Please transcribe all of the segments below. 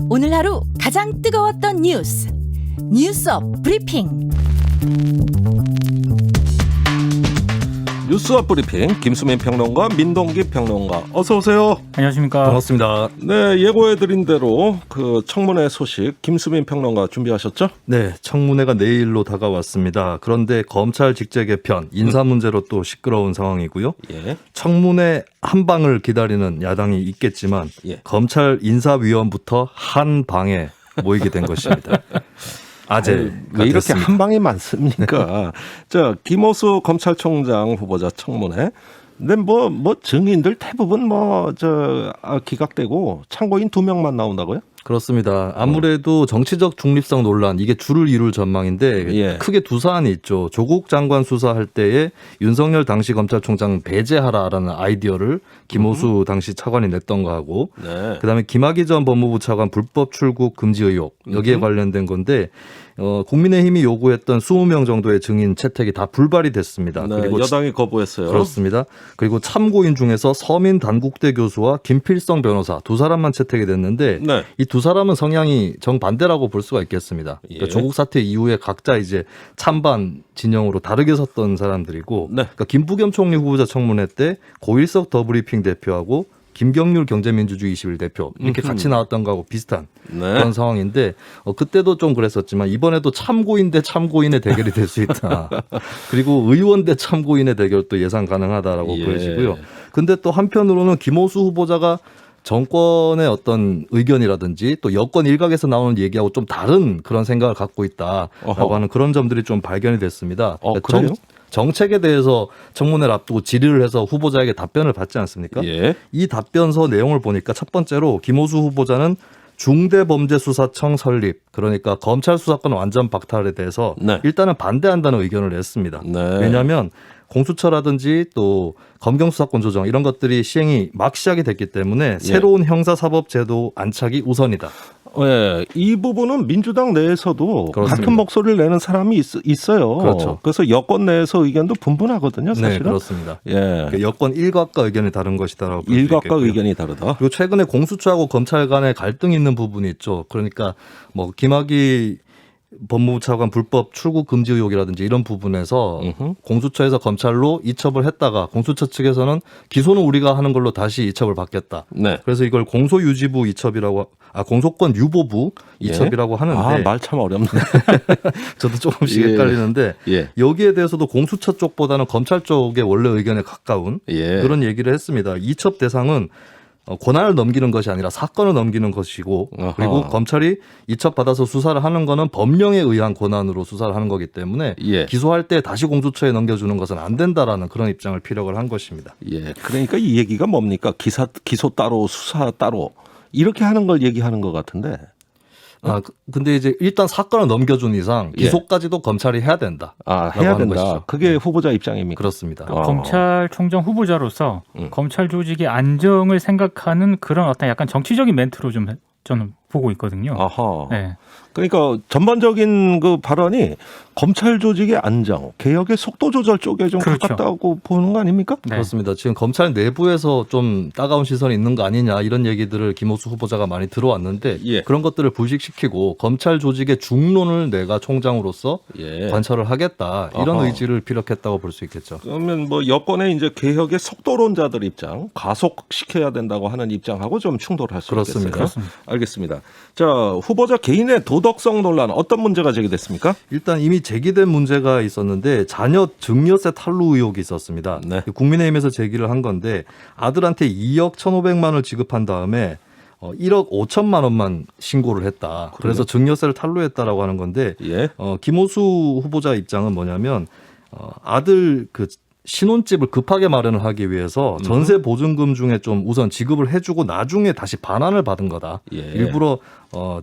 오늘 하루 가장 뜨거웠던 뉴스업 브리핑. 뉴스업 브리핑 김수민 평론가, 민동기 평론가, 어서 오세요. 안녕하십니까. 반갑습니다. 네, 예고해드린 대로 그 청문회 소식 김수민 평론가 준비하셨죠? 네, 청문회가 내일로 다가왔습니다. 그런데 검찰 직제 개편, 인사 문제로 또 시끄러운 상황이고요. 예. 청문회 한 방을 기다리는 야당이 있겠지만 예. 검찰 인사위원부터 한 방에 모이게 된 것입니다. 아재 왜 이렇게 한 방에 많습니까? 자, 김호수 검찰총장 후보자 청문회. 근데 뭐 증인들 대부분 기각되고 참고인 2명만 나온다고요? 그렇습니다. 아무래도 정치적 중립성 논란, 이게 줄을 이룰 전망인데 예. 크게 두 사안이 있죠. 조국 장관 수사할 때에 윤석열 당시 검찰총장 배제하라라는 아이디어를 김호수 당시 차관이 냈던 거하고 네. 그다음에 김학의 전 법무부 차관 불법 출국 금지 의혹, 여기에 관련된 건데 국민의힘이 요구했던 20명 정도의 증인 채택이 다 불발이 됐습니다. 네, 그리고 여당이 거부했어요. 그렇습니다. 그리고 참고인 중에서 서민 단국대 교수와 김필성 변호사 두 사람만 채택이 됐는데 네. 이 두 사람은 성향이 정반대라고 볼 수가 있겠습니다. 그러니까 예. 조국 사태 이후에 각자 이제 찬반 진영으로 다르게 섰던 사람들이고 네. 그러니까 김부겸 총리 후보자 청문회 때 고일석 더브리핑 대표하고 김경률 경제민주주의 21 대표 이렇게 같이 나왔던 거하고 비슷한 네. 그런 상황인데 그때도 좀 그랬었지만 이번에도 참고인 대 참고인의 대결이 될 수 있다. 그리고 의원 대 참고인의 대결도 예상 가능하다라고 예. 보여지고요. 근데 또 한편으로는 김호수 후보자가 정권의 어떤 의견이라든지 또 여권 일각에서 나오는 얘기하고 좀 다른 그런 생각을 갖고 있다라고 어허. 하는 그런 점들이 좀 발견이 됐습니다. 그래요? 정책에 대해서 청문회를 앞두고 질의를 해서 후보자에게 답변을 받지 않습니까? 예. 이 답변서 내용을 보니까 첫 번째로 김호수 후보자는 중대범죄수사청 설립, 그러니까 검찰 수사권 완전 박탈에 대해서 네. 일단은 반대한다는 의견을 냈습니다. 네. 왜냐하면 공수처라든지 또 검경수사권 조정 이런 것들이 시행이 막 시작이 됐기 때문에 새로운 형사사법제도 안착이 우선이다. 예, 이 부분은 민주당 내에서도 그렇습니다. 같은 목소리를 내는 사람이 있어요. 그렇죠. 그래서 여권 내에서 의견도 분분하거든요, 사실은. 네, 그렇습니다. 예. 그러니까 여권 일각과 의견이 다른 것이다라고 볼 수 일각과 있겠고요. 의견이 다르다. 그리고 최근에 공수처하고 검찰 간에 갈등이 있는 부분이 있죠. 그러니까 뭐 김학의 법무부 차관 불법 출국 금지 의혹이라든지 이런 부분에서 공수처에서 검찰로 이첩을 했다가 공수처 측에서는 기소는 우리가 하는 걸로 다시 이첩을 받겠다. 네. 그래서 이걸 공소유지부 이첩이라고 공소권 유보부 이첩이라고 하는데 말 참 어렵네. 저도 조금씩 예. 헷갈리는데 예. 여기에 대해서도 공수처 쪽보다는 검찰 쪽의 원래 의견에 가까운 예. 그런 얘기를 했습니다. 이첩 대상은 권한을 넘기는 것이 아니라 사건을 넘기는 것이고 아하. 그리고 검찰이 이첩받아서 수사를 하는 거는 법령에 의한 권한으로 수사를 하는 거기 때문에 예. 기소할 때 다시 공수처에 넘겨주는 것은 안 된다라는 그런 입장을 피력을 한 것입니다. 예. 그러니까 이 얘기가 뭡니까? 기소 따로 수사 따로 이렇게 하는 걸 얘기하는 것 같은데. 근데 이제 일단 사건을 넘겨준 이상 예. 기소까지도 검찰이 해야 된다. 해야 하는 된다. 것이죠. 그게 후보자 입장입니까? 그렇습니다. 검찰총장 후보자로서 검찰 조직의 안정을 생각하는 그런 어떤 약간 정치적인 멘트로 좀 저는 보고 있거든요. 아하. 네. 그러니까 전반적인 그 발언이 검찰 조직의 안정, 개혁의 속도 조절 쪽에 좀 그렇죠. 가깝다고 보는 거 아닙니까? 네. 그렇습니다. 지금 검찰 내부에서 좀 따가운 시선이 있는 거 아니냐 이런 얘기들을 김호수 후보자가 많이 들어왔는데 예. 그런 것들을 불식시키고 검찰 조직의 중론을 내가 총장으로서 예. 관철을 하겠다 이런 아하. 의지를 피력했다고 볼 수 있겠죠. 그러면 뭐 여권의 이제 개혁의 속도론자들 입장, 가속시켜야 된다고 하는 입장하고 좀 충돌할 수 그렇습니다. 있겠어요. 그렇습니다. 알겠습니다. 자, 후보자 개인의 도덕성 논란 어떤 문제가 제기됐습니까? 일단 이미 제기된 문제가 있었는데 자녀 증여세 탈루 의혹이 있었습니다. 네. 국민의힘에서 제기를 한 건데 아들한테 2억 1,500만 원을 지급한 다음에 1억 5천만 원만 신고를 했다. 그래서 증여세를 탈루했다라고 하는 건데 예. 김호수 후보자 입장은 뭐냐면 아들 그 신혼집을 급하게 마련을 하기 위해서 전세 보증금 중에 좀 우선 지급을 해주고 나중에 다시 반환을 받은 거다. 예. 일부러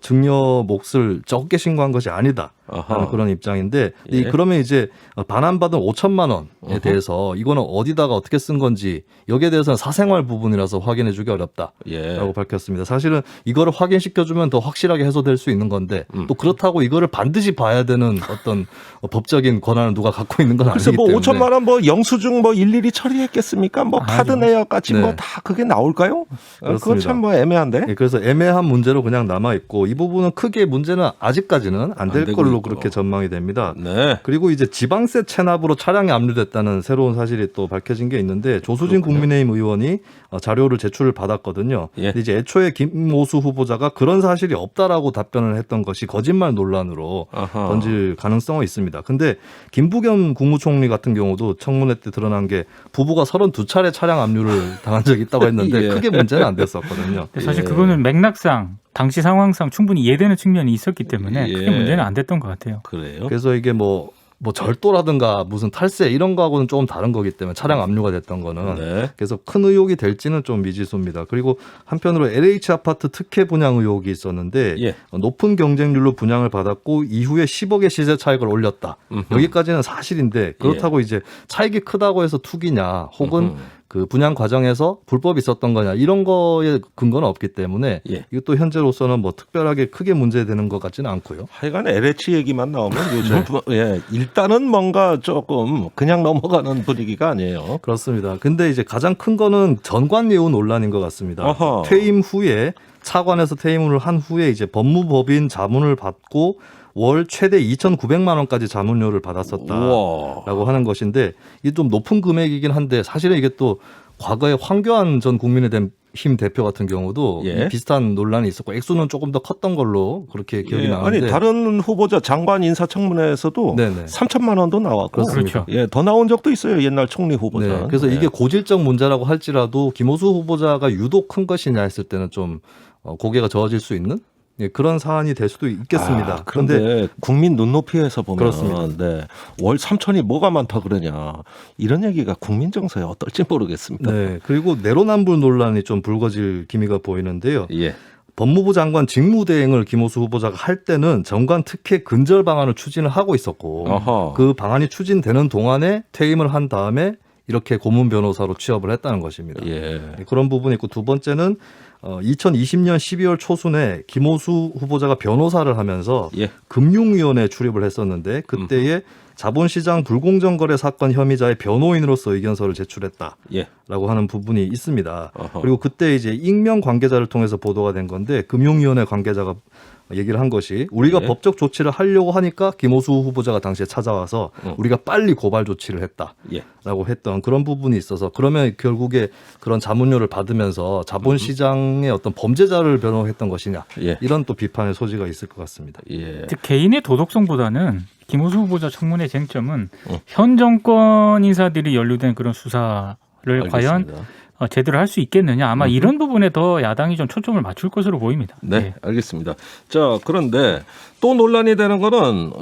증여 몫을 적게 신고한 것이 아니다. 아하. 그런 입장인데 예. 그러면 이제 반환받은 5천만 원에 대해서 이거는 어디다가 어떻게 쓴 건지 여기에 대해서는 사생활 부분이라서 확인해주기 어렵다라고 예. 밝혔습니다. 사실은 이거를 확인시켜주면 더 확실하게 해소될 수 있는 건데 또 그렇다고 이거를 반드시 봐야 되는 어떤 법적인 권한을 누가 갖고 있는 건 글쎄 아니기 뭐 때문에 5천만 원 뭐 영수증 뭐 일일이 처리했겠습니까? 뭐 카드 내역까지 네. 뭐 다 그게 나올까요? 그건 그렇습니다. 참 뭐 애매한데. 예, 그래서 애매한 문제로 그냥 남아 있고 이 부분은 크게 문제는 아직까지는 안 될 되고 걸로 있고. 그렇게 전망이 됩니다. 네. 그리고 이제 지방세 체납으로 차량이 압류됐다는 새로운 사실이 또 밝혀진 게 있는데 조수진 그렇군요. 국민의힘 의원이 자료를 제출을 받았거든요. 예. 근데 이제 애초에 김모수 후보자가 그런 사실이 없다라고 답변을 했던 것이 거짓말 논란으로 아하. 던질 가능성은 있습니다. 근데 김부겸 국무총리 같은 경우도 청문회 때 드러난 게 부부가 32차례 차량 압류를 당한 적이 있다고 했는데 예. 크게 문제는 안 됐었거든요. 근데 사실 예. 그거는 맥락상 당시 상황상 충분히 이해되는 측면이 있었기 때문에 예. 크게 문제는 안 됐던 것 같아요. 그래요? 그래서 이게 뭐 절도라든가 무슨 탈세 이런 거하고는 조금 다른 거기 때문에 차량 압류가 됐던 거는 네. 그래서 큰 의혹이 될지는 좀 미지수입니다. 그리고 한편으로 LH 아파트 특혜 분양 의혹이 있었는데 예. 높은 경쟁률로 분양을 받았고 이후에 10억의 시세 차익을 올렸다. 여기까지는 사실인데 그렇다고 이제 차익이 크다고 해서 투기냐 혹은 그 분양 과정에서 불법이 있었던 거냐 이런 거에 근거는 없기 때문에 예. 이것도 현재로서는 뭐 특별하게 크게 문제되는 것 같지는 않고요. 하여간 LH 얘기만 나오면 요즘 예, 일단은 뭔가 조금 그냥 넘어가는 분위기가 아니에요. 그렇습니다. 근데 이제 가장 큰 거는 전관예우 논란인 것 같습니다. 아하. 퇴임 후에 차관에서 퇴임을 한 후에 이제 법무법인 자문을 받고 월 최대 2,900만 원까지 자문료를 받았었다라고 우와. 하는 것인데 이게 좀 높은 금액이긴 한데 사실은 이게 또 과거에 황교안 전 국민의힘 대표 같은 경우도 예. 비슷한 논란이 있었고 액수는 조금 더 컸던 걸로 그렇게 기억이 예, 나는데 아니 다른 후보자 장관 인사청문회에서도 네네. 3천만 원도 나왔고 그렇죠. 예, 더 나온 적도 있어요. 옛날 총리 후보자. 네, 그래서 이게 고질적 문제라고 할지라도 김호수 후보자가 유독 큰 것이냐 했을 때는 좀 고개가 저어질 수 있는 그런 사안이 될 수도 있겠습니다. 그런데 국민 눈높이에서 보면 그렇습니다. 네, 월 3천이 뭐가 많다 그러냐 이런 얘기가 국민 정서에 어떨지 모르겠습니다. 네, 그리고 내로남불 논란이 좀 불거질 기미가 보이는데요. 예. 법무부 장관 직무대행을 김호수 후보자가 할 때는 정관 특혜 근절 방안을 추진을 하고 있었고 아하. 그 방안이 추진되는 동안에 퇴임을 한 다음에 이렇게 고문 변호사로 취업을 했다는 것입니다. 예. 그런 부분이 있고 두 번째는 2020년 12월 초순에 김호수 후보자가 변호사를 하면서 예. 금융위원회에 출입을 했었는데 그때에 자본시장 불공정거래 사건 혐의자의 변호인으로서 의견서를 제출했다라고 예. 하는 부분이 있습니다. 어허. 그리고 그때 이제 익명 관계자를 통해서 보도가 된 건데 금융위원회 관계자가 얘기를 한 것이 우리가 예. 법적 조치를 하려고 하니까 김호수 후보자가 당시에 찾아와서 우리가 빨리 고발 조치를 했다라고 예. 했던 그런 부분이 있어서 그러면 결국에 그런 자문료를 받으면서 자본시장의 어떤 범죄자를 변호했던 것이냐 예. 이런 또 비판의 소지가 있을 것 같습니다. 예. 즉 개인의 도덕성보다는 김호수 후보자 청문회 쟁점은 현 정권 인사들이 연루된 그런 수사를 과연 알겠습니다. 제대로 할 수 있겠느냐 아마 이런 부분에 더 야당이 좀 초점을 맞출 것으로 보입니다. 네, 예. 알겠습니다. 자, 그런데 또 논란이 되는 거는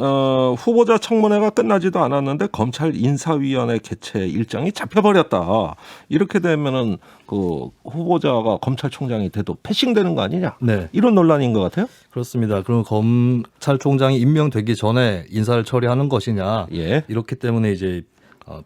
후보자 청문회가 끝나지도 않았는데 검찰 인사위원회 개최 일정이 잡혀버렸다. 이렇게 되면은 그 후보자가 검찰총장이 돼도 패싱되는 거 아니냐? 네. 이런 논란인 것 같아요. 그렇습니다. 그럼 검찰총장이 임명되기 전에 인사를 처리하는 것이냐 예. 이렇기 때문에 이제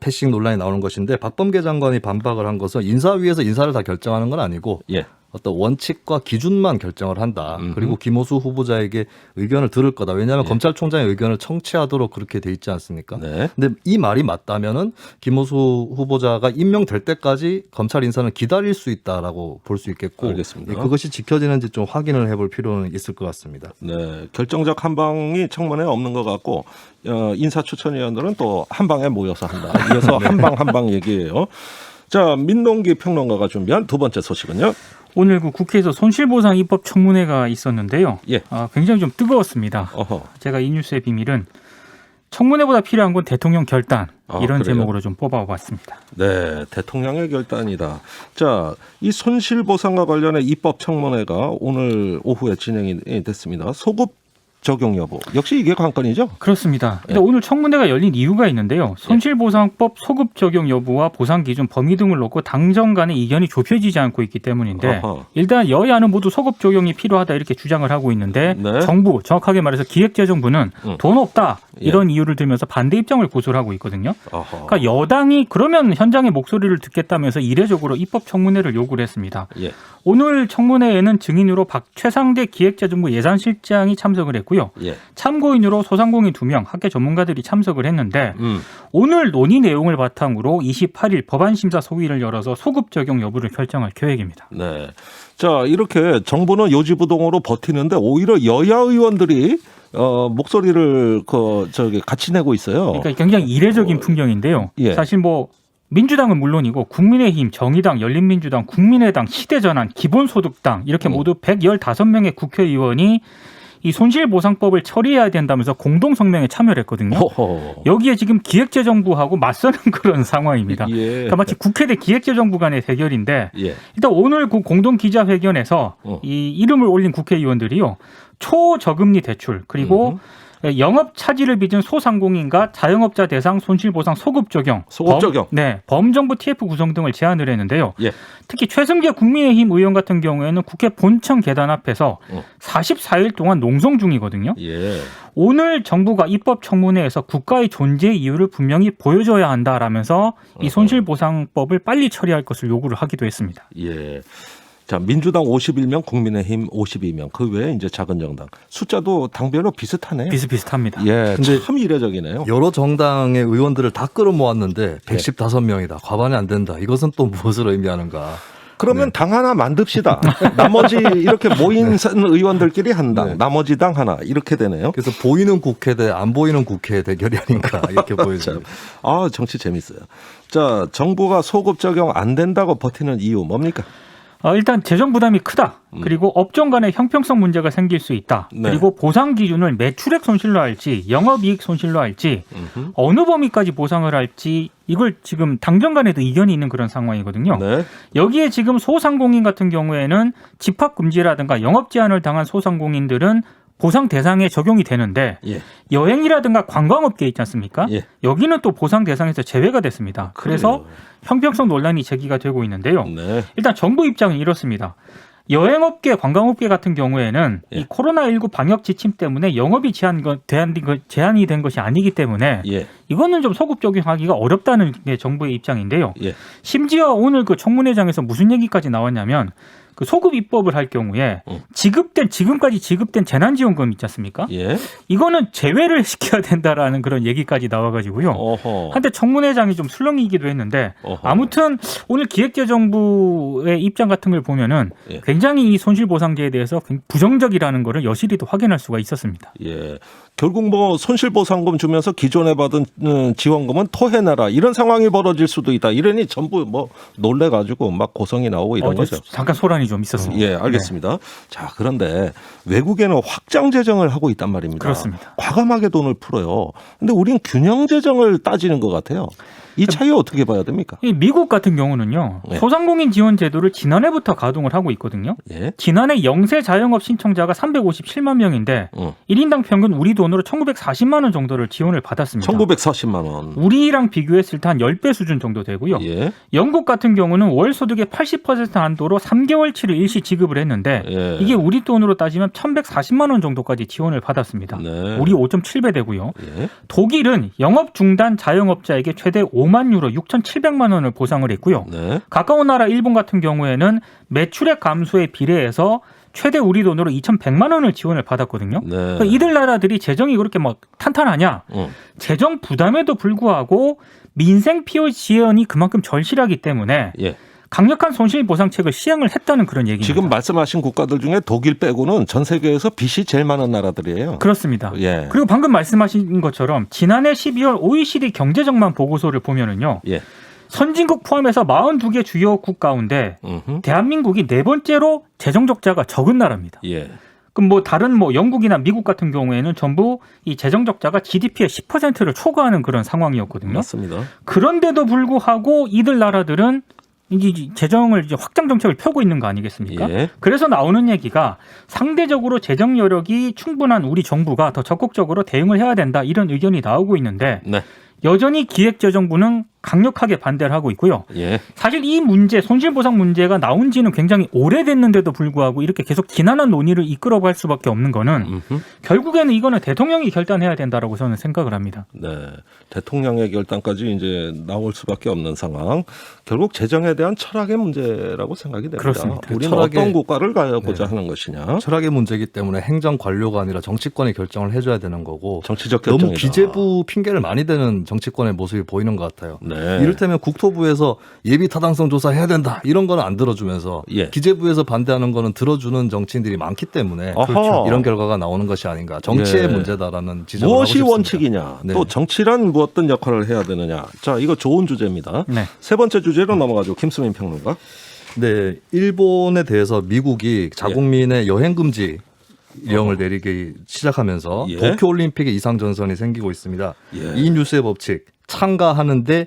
패싱 논란이 나오는 것인데 박범계 장관이 반박을 한 것은 인사위에서 인사를 다 결정하는 건 아니고 예. 어떤 원칙과 기준만 결정을 한다. 그리고 김호수 후보자에게 의견을 들을 거다. 왜냐하면 검찰총장의 의견을 청취하도록 그렇게 돼 있지 않습니까? 네. 근데 이 말이 맞다면은 김호수 후보자가 임명될 때까지 검찰 인사는 기다릴 수 있다라고 볼 수 있겠고 알겠습니다. 그것이 지켜지는지 좀 확인을 해볼 필요는 있을 것 같습니다. 네, 결정적 한 방이 청문회에 없는 것 같고 인사추천위원들은 또 한 방에 모여서 한다. 이어서 한 방 얘기예요. 자, 민동기 평론가가 준비한 두 번째 소식은요. 오늘 그 국회에서 손실보상 입법 청문회가 있었는데요. 예. 굉장히 좀 뜨거웠습니다. 어허. 제가 이 뉴스의 비밀은 청문회보다 필요한 건 대통령 결단 이런 그래요? 제목으로 좀 뽑아봤습니다. 네, 대통령의 결단이다. 자, 이 손실보상과 관련해 입법 청문회가 오늘 오후에 진행이 됐습니다. 소급 적용 여부 역시 이게 관건이죠. 그렇습니다. 근데 예. 오늘 청문회가 열린 이유가 있는데요. 손실보상법 소급 적용 여부와 보상 기준 범위 등을 놓고 당정 간의 이견이 좁혀지지 않고 있기 때문인데 어허. 일단 여야는 모두 소급 적용이 필요하다 이렇게 주장을 하고 있는데 네. 정부 정확하게 말해서 기획재정부는 돈 없다 이런 이유를 들면서 반대 입장을 고수를 하고 있거든요. 어허. 그러니까 여당이 그러면 현장의 목소리를 듣겠다면서 이례적으로 입법 청문회를 요구를 했습니다. 예. 오늘 청문회에는 증인으로 최상대 기획재정부 예산실장이 참석을 했고요. 예. 참고인으로 소상공인 2명, 학계 전문가들이 참석을 했는데 오늘 논의 내용을 바탕으로 28일 법안심사 소위를 열어서 소급 적용 여부를 결정할 계획입니다. 네. 자, 이렇게 정부는 요지부동으로 버티는데 오히려 여야 의원들이 목소리를 같이 내고 있어요. 그러니까 굉장히 이례적인 풍경인데요. 예. 사실 뭐 민주당은 물론이고 국민의힘, 정의당, 열린민주당, 국민의당, 시대전환, 기본소득당 이렇게 모두 115명의 국회의원이 이 손실보상법을 처리해야 된다면서 공동성명에 참여를 했거든요. 호호. 여기에 지금 기획재정부하고 맞서는 그런 상황입니다. 예. 그러니까 마치 국회 대 기획재정부 간의 대결인데 예. 일단 오늘 그 공동기자회견에서 이 이름을 올린 국회의원들이요. 초저금리 대출 그리고 영업 차질을 빚은 소상공인과 자영업자 대상 손실보상 소급 적용, 범정부 TF 구성 등을 제안을 했는데요. 예. 특히 최승재 국민의힘 의원 같은 경우에는 국회 본청 계단 앞에서 44일 동안 농성 중이거든요. 예. 오늘 정부가 입법 청문회에서 국가의 존재 이유를 분명히 보여줘야 한다라면서 이 손실보상법을 빨리 처리할 것을 요구를 하기도 했습니다. 예. 자, 민주당 51명, 국민의힘 52명. 그 외에 이제 작은 정당. 숫자도 당별로 비슷하네요. 비슷비슷합니다. 예. 근데 참 이례적이네요. 여러 정당의 의원들을 다 끌어모았는데 115명이다. 과반이 안 된다. 이것은 또 무엇을 의미하는가? 그러면 당 하나 만듭시다. 나머지 이렇게 모인 의원들끼리 한 당, 나머지 당 하나 이렇게 되네요. 그래서 보이는 국회 대 안 보이는 국회 대결이 아닌가 이렇게 보여져요. 아, 정치 재밌어요. 자, 정부가 소급 적용 안 된다고 버티는 이유 뭡니까? 일단 재정 부담이 크다. 그리고 업종 간의 형평성 문제가 생길 수 있다. 네. 그리고 보상 기준을 매출액 손실로 할지 영업이익 손실로 할지 어느 범위까지 보상을 할지 이걸 지금 당정 간에도 이견이 있는 그런 상황이거든요. 네. 여기에 지금 소상공인 같은 경우에는 집합금지라든가 영업 제한을 당한 소상공인들은 보상 대상에 적용이 되는데 예. 여행이라든가 관광업계 있지 않습니까? 예. 여기는 또 보상 대상에서 제외가 됐습니다. 그래서 그래요. 형평성 논란이 제기가 되고 있는데요. 네. 일단 정부 입장은 이렇습니다. 여행업계, 관광업계 같은 경우에는 예. 이 코로나19 방역 지침 때문에 영업이 제한이 된 것이 아니기 때문에 예. 이거는 좀 소급 적용하기가 어렵다는 게 정부의 입장인데요. 예. 심지어 오늘 그 청문회장에서 무슨 얘기까지 나왔냐면 그 소급 입법을 할 경우에 지금까지 지급된 재난지원금 있지 않습니까? 예. 이거는 제외를 시켜야 된다라는 그런 얘기까지 나와가지고요. 어허. 한때 청문회장이 좀 술렁이기도 했는데 어허. 아무튼 오늘 기획재정부의 입장 같은 걸 보면은 예. 굉장히 이 손실보상제에 대해서 부정적이라는 거를 여실히 또 확인할 수가 있었습니다. 예. 결국 뭐 손실보상금 주면서 기존에 받은 지원금은 토해내라 이런 상황이 벌어질 수도 있다. 이러니 전부 뭐 놀래가지고 막 고성이 나오고 이런 거죠. 잠깐 소란이 좀 있었습니다. 예, 알겠습니다. 자, 그런데 외국에는 확장 재정을 하고 있단 말입니다. 그렇습니다. 과감하게 돈을 풀어요. 근데 우린 균형 재정을 따지는 것 같아요. 이 차이 어떻게 봐야 됩니까? 이 미국 같은 경우는요. 예. 소상공인 지원 제도를 지난해부터 가동을 하고 있거든요. 예. 지난해 영세 자영업 신청자가 357만 명인데 1인당 평균 우리 돈으로 1,940만 원 정도를 지원을 받았습니다. 1,940만 원. 우리랑 비교했을 때 한 10배 수준 정도 되고요. 예. 영국 같은 경우는 월 소득의 80% 한도로 3개월치를 일시 지급을 했는데 예. 이게 우리 돈으로 따지면 1,140만 원 정도까지 지원을 받았습니다. 네. 우리 5.7배 되고요. 예. 독일은 영업 중단 자영업자에게 최대 5만 유로 6,700만 원을 보상을 했고요. 네. 가까운 나라 일본 같은 경우에는 매출액 감소에 비례해서 최대 우리 돈으로 2,100만 원을 지원을 받았거든요. 네. 그러니까 이들 나라들이 재정이 그렇게 막 탄탄하냐? 재정 부담에도 불구하고 민생 피해 지원이 그만큼 절실하기 때문에 예. 강력한 손실보상책을 시행을 했다는 그런 얘기입니다. 지금 말씀하신 국가들 중에 독일 빼고는 전 세계에서 빚이 제일 많은 나라들이에요. 그렇습니다. 예. 그리고 방금 말씀하신 것처럼 지난해 12월 OECD 경제전망 보고서를 보면은요. 예. 선진국 포함해서 42개 주요국 가운데 대한민국이 네 번째로 재정 적자가 적은 나라입니다. 예. 그럼 뭐 다른 뭐 영국이나 미국 같은 경우에는 전부 이 재정 적자가 GDP의 10%를 초과하는 그런 상황이었거든요. 맞습니다. 그런데도 불구하고 이들 나라들은 이제 재정을 이제 확장 정책을 펴고 있는 거 아니겠습니까? 예. 그래서 나오는 얘기가 상대적으로 재정 여력이 충분한 우리 정부가 더 적극적으로 대응을 해야 된다 이런 의견이 나오고 있는데 네. 여전히 기획재정부는 강력하게 반대를 하고 있고요. 예. 사실 이 문제, 손실보상 문제가 나온 지는 굉장히 오래됐는데도 불구하고 이렇게 계속 기난한 논의를 이끌어갈 수밖에 없는 거는 음흠. 결국에는 이거는 대통령이 결단해야 된다라고 저는 생각을 합니다. 네. 대통령의 결단까지 이제 나올 수밖에 없는 상황. 결국 재정에 대한 철학의 문제라고 생각이 됩니다. 그렇습니다. 우리는 철학의- 어떤 국가를 가고자 네. 하는 것이냐. 철학의 문제이기 때문에 행정 관료가 아니라 정치권이 결정을 해줘야 되는 거고 정치적 결정이다. 너무 기재부 핑계를 많이 대는 정치권의 모습이 보이는 것 같아요. 네. 이를테면 국토부에서 예비 타당성 조사해야 된다 이런 거는 안 들어주면서 예. 기재부에서 반대하는 거는 들어주는 정치인들이 많기 때문에 아하. 그렇죠. 이런 결과가 나오는 것이 아닌가. 정치의 예. 문제다라는 지적을 무엇이 하고 싶습니다. 원칙이냐, 네. 또 정치란 어떤 역할을 해야 되느냐. 자, 이거 좋은 주제입니다. 네. 세 번째 주제로 넘어가죠. 김수민 평론가. 네, 일본에 대해서 미국이 자국민의 여행 금지 령을 내리기 시작하면서 예. 도쿄올림픽의 이상 전선이 생기고 있습니다. 예. 이 뉴스의 법칙 참가하는데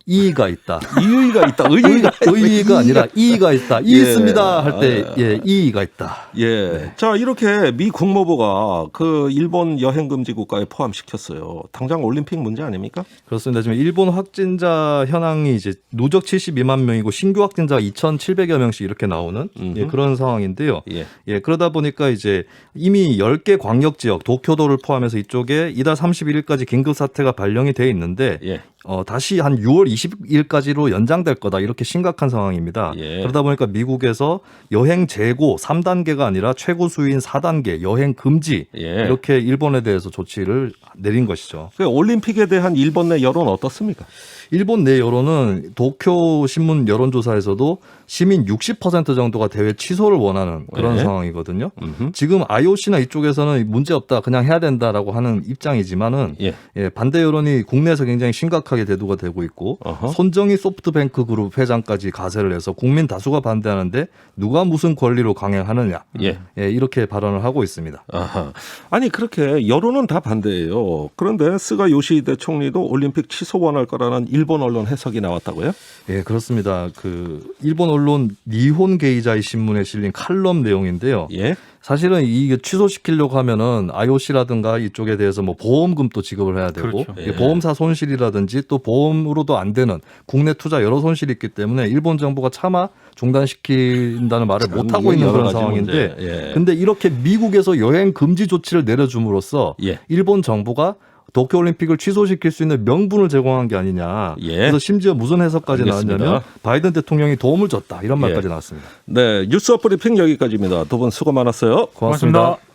이의가 있다. 이의가 있다. 의의가 아니라 이의가 있다. 이 예. 있습니다 할 때 예, 이의가 있다. 예. 자, 이렇게 미 국무부가 그 일본 여행 금지 국가에 포함시켰어요. 당장 올림픽 문제 아닙니까? 그렇습니다. 지금 일본 확진자 현황이 이제 누적 72만 명이고 신규 확진자가 2,700여 명씩 이렇게 나오는 예, 그런 상황인데요. 예. 예, 그러다 보니까 이제 이미 10개 광역 지역, 도쿄도를 포함해서 이쪽에 이달 31일까지 긴급 사태가 발령이 돼 있는데 예. 다시 한 6월 20일까지로 연장될 거다. 이렇게 심각한 상황입니다. 예. 그러다 보니까 미국에서 여행 재고 3단계가 아니라 최고 수위인 4단계 여행 금지 예. 이렇게 일본에 대해서 조치를 내린 것이죠. 그 올림픽에 대한 일본 내 여론 어떻습니까? 일본 내 여론은 도쿄 신문 여론조사에서도 시민 60% 정도가 대회 취소를 원하는 그런 네. 상황이거든요. 음흠. 지금 IOC나 이쪽에서는 문제 없다, 그냥 해야 된다라고 하는 입장이지만은 예. 예, 반대 여론이 국내에서 굉장히 심각하게 대두가 되고 있고 어허. 손정희 소프트뱅크 그룹 회장까지 가세를 해서 국민 다수가 반대하는데 누가 무슨 권리로 강행하느냐 예. 예, 이렇게 발언을 하고 있습니다. 아하. 아니 그렇게 여론은 다 반대예요. 그런데 스가 요시히데 총리도 올림픽 취소 원할 거라는 일본 언론 해석이 나왔다고요? 예, 그렇습니다. 그 일본 언론 니혼 게이자이 신문에 실린 칼럼 내용인데요. 예. 사실은 이게 취소시키려고 하면은 IOC라든가 이쪽에 대해서 뭐 보험금도 지급을 해야 되고 그렇죠. 예, 보험사 손실이라든지 또 보험으로도 안 되는 국내 투자 여러 손실이 있기 때문에 일본 정부가 차마 중단시킨다는 말을 참, 못 하고 있는 여러 그런 가지 상황인데 문제. 예. 근데 이렇게 미국에서 여행 금지 조치를 내려줌으로써 예. 일본 정부가 도쿄올림픽을 취소시킬 수 있는 명분을 제공한 게 아니냐. 예. 그래서 심지어 무슨 해석까지 알겠습니다. 나왔냐면 바이든 대통령이 도움을 줬다 이런 예. 말까지 나왔습니다. 네, 뉴스 브리핑 여기까지입니다. 두 분 수고 많았어요. 고맙습니다. 고맙습니다.